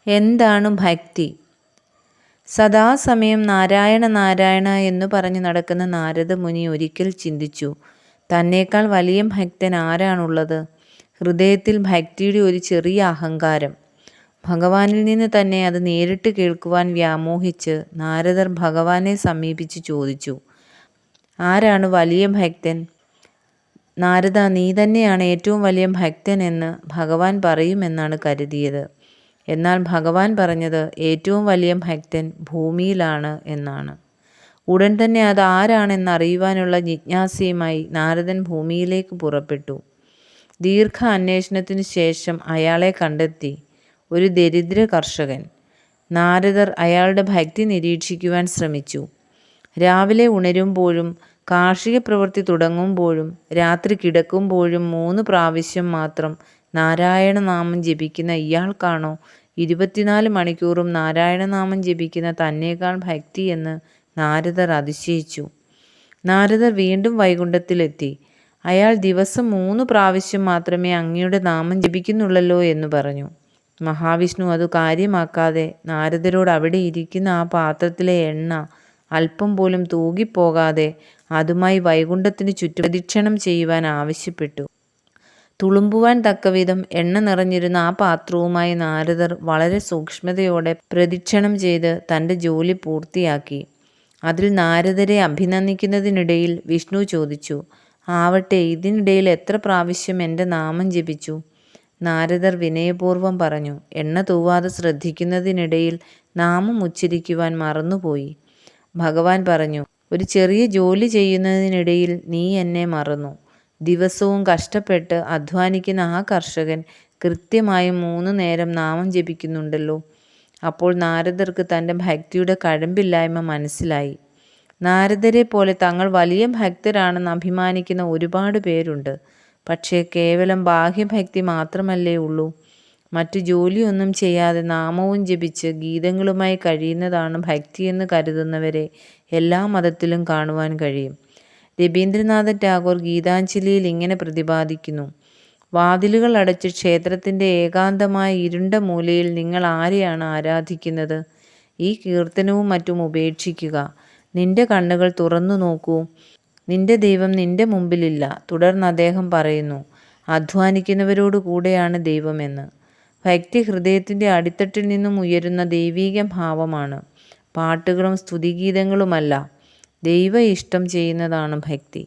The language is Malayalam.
എന്താണ് ഭക്തി? സദാസമയം നാരായണ നാരായണ എന്നു പറഞ്ഞു നടക്കുന്ന നാരദ മുനി ഒരിക്കൽ ചിന്തിച്ചു, തന്നേക്കാൾ വലിയ ഭക്തൻ ആരാണുള്ളത്? ഹൃദയത്തിൽ ഭക്തിയുടെ ഒരു ചെറിയ അഹങ്കാരം. ഭഗവാനിൽ നിന്ന് തന്നെ അത് നേരിട്ട് കേൾക്കുവാൻ വ്യാമോഹിച്ച് നാരദർ ഭഗവാനെ സമീപിച്ച് ചോദിച്ചു, ആരാണ് വലിയ ഭക്തൻ? നാരദ, നീ തന്നെയാണ് ഏറ്റവും വലിയ ഭക്തൻ എന്ന് ഭഗവാൻ പറയുമെന്നാണ് കരുതിയത്. എന്നാൽ ഭഗവാൻ പറഞ്ഞത് ഏറ്റവും വലിയ ഭക്തൻ ഭൂമിയിലാണ് എന്നാണ്. ഉടൻ തന്നെ അത് ആരാണെന്നറിയുവാനുള്ള ജിജ്ഞാസയുമായി നാരദൻ ഭൂമിയിലേക്ക് പുറപ്പെട്ടു. ദീർഘ അന്വേഷണത്തിനു ശേഷം അയാളെ കണ്ടെത്തി. ഒരു ദരിദ്ര കർഷകൻ. നാരദർ അയാളുടെ ഭക്തി നിരീക്ഷിക്കുവാൻ ശ്രമിച്ചു. രാവിലെ ഉണരുമ്പോഴും കാർഷിക പ്രവൃത്തി തുടങ്ങുമ്പോഴും രാത്രി കിടക്കുമ്പോഴും 3 പ്രാവശ്യം മാത്രം നാരായണനാമം ജപിക്കുന്ന ഇയാൾക്കാണോ 24 മണിക്കൂറും നാരായണനാമം ജപിക്കുന്ന തന്നേക്കാൾ ഭക്തിയെന്ന് നാരദർ അതിശയിച്ചു. നാരദർ വീണ്ടും വൈകുണ്ഠത്തിലെത്തി. അയാൾ ദിവസം 3 പ്രാവശ്യം മാത്രമേ അങ്ങയുടെ നാമം ജപിക്കുന്നുള്ളല്ലോ എന്ന് പറഞ്ഞു. മഹാവിഷ്ണു അത് കാര്യമാക്കാതെ നാരദരോട് അവിടെ ഇരിക്കുന്ന ആ പാത്രത്തിലെ എണ്ണ അല്പം പോലും തൂകിപ്പോകാതെ അതുമായി വൈകുണ്ഠത്തിന് ചുറ്റും പ്രദക്ഷിണം ചെയ്യുവാൻ ആവശ്യപ്പെട്ടു. തുളുമ്പുവാൻ തക്കവിധം എണ്ണ നിറഞ്ഞിരുന്ന ആ പാത്രവുമായി നാരദർ വളരെ സൂക്ഷ്മതയോടെ പ്രദക്ഷിണം ചെയ്ത് തൻ്റെ ജോലി പൂർത്തിയാക്കി. അതിൽ നാരദരെ അഭിനന്ദിക്കുന്നതിനിടയിൽ വിഷ്ണു ചോദിച്ചു, ആവട്ടെ, ഇതിനിടയിൽ എത്ര പ്രാവശ്യം എൻ്റെ നാമം ജപിച്ചു? നാരദർ വിനയപൂർവ്വം പറഞ്ഞു, എണ്ണ തൂവാതെ ശ്രദ്ധിക്കുന്നതിനിടയിൽ നാമം ഉച്ചരിക്കുവാൻ മറന്നുപോയി. ഭഗവാൻ പറഞ്ഞു, ഒരു ചെറിയ ജോലി ചെയ്യുന്നതിനിടയിൽ നീ എന്നെ മറന്നു. ദിവസവും കഷ്ടപ്പെട്ട് അധ്വാനിക്കുന്ന ആ കർഷകൻ കൃത്യമായും 3 നേരം നാമം ജപിക്കുന്നുണ്ടല്ലോ. അപ്പോൾ നാരദർക്ക് തൻ്റെ ഭക്തിയുടെ കഴമ്പില്ലായ്മ മനസ്സിലായി. നാരദരെ പോലെ തങ്ങൾ വലിയ ഭക്തരാണെന്ന് അഭിമാനിക്കുന്ന ഒരുപാട് പേരുണ്ട്. പക്ഷേ കേവലം ബാഹ്യഭക്തി മാത്രമല്ലേ ഉള്ളൂ. മറ്റു ജോലിയൊന്നും ചെയ്യാതെ നാമവും ജപിച്ച് ഗീതങ്ങളുമായി കഴിയുന്നതാണ് ഭക്തിയെന്ന് കരുതുന്നവരെ എല്ലാ മതത്തിലും കാണുവാൻ കഴിയും. രബീന്ദ്രനാഥ ടാഗോർ ഗീതാഞ്ജലിയിൽ ഇങ്ങനെ പ്രതിപാദിക്കുന്നു, വാതിലുകൾ അടച്ച് ക്ഷേത്രത്തിൻ്റെ ഏകാന്തമായ ഇരുണ്ട മൂലയിൽ നിങ്ങൾ ആരെയാണ് ആരാധിക്കുന്നത്? ഈ കീർത്തനവും മറ്റും ഉപേക്ഷിക്കുക. നിന്റെ കണ്ണുകൾ തുറന്നു നോക്കൂ. നിന്റെ ദൈവം നിന്റെ മുമ്പിലില്ല. തുടർന്ന് അദ്ദേഹം പറയുന്നു, അധ്വാനിക്കുന്നവരോട് കൂടെയാണ് ദൈവമെന്ന്. ഭക്തി ഹൃദയത്തിൻ്റെ അടിത്തട്ടിൽ നിന്നും ഉയരുന്ന ദൈവീക ഭാവമാണ്. പാട്ടുകളും സ്തുതിഗീതങ്ങളുമല്ല, ദൈവ ഇഷ്ടം ചെയ്യുന്നതാണ് ഭക്തി.